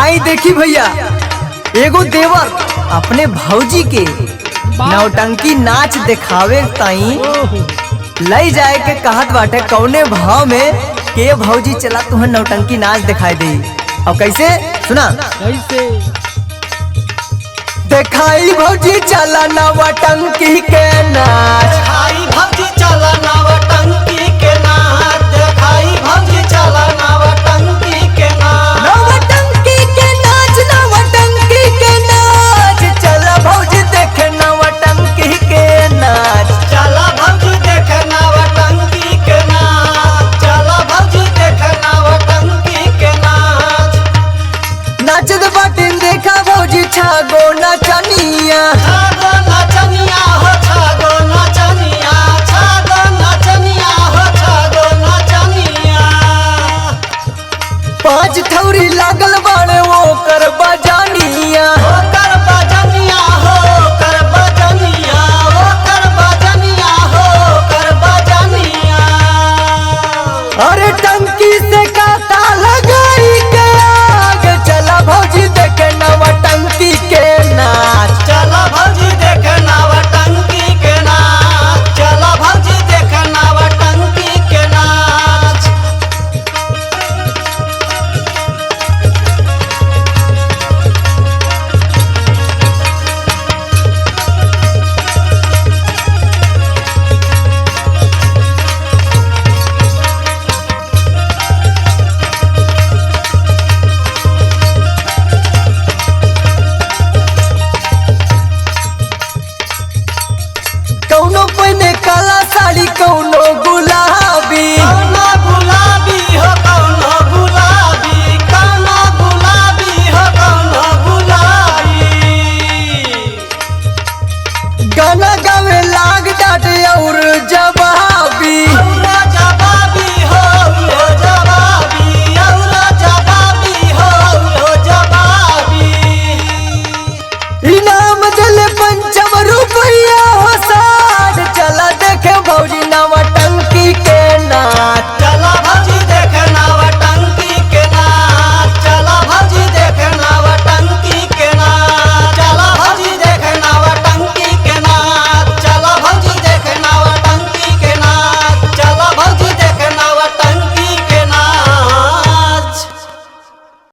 आई देखी भैया, एगो देवर अपने भौजी के नौटंकी नाच दिखावे ताई लई जाए के कहत बाटे कौने भाव में के भौजी चला तुह नौटंकी नाच दिखाई दे। और कैसे सुना, कैसे दिखाई भौजी चला नौटंकी के नाच, दिखाई भौजी चला नौटंकी के नाच, दिखाई भौजी चला नौटंकी के नाच, नौटंकी के नाच, नौटंकी के नाच, चला भौजी देखे नौटंकी के नाच। चला भौजी देख नौटंकी के नाच, चला भौजी देख नौटंकी के नाच। नाचत बाटिन देखा भौजी छागो नचनिया, छागो नचनिया हो छागो नचनिया, छागो नचनिया हो छागो नचनिया। पांच ठौरी लागल बाड़े वो कर बजानिया, हो कर बजनिया हो कर बजनिया, हो कर बजनिया हो कर बजनिया। अरे टंकी से काटा लगा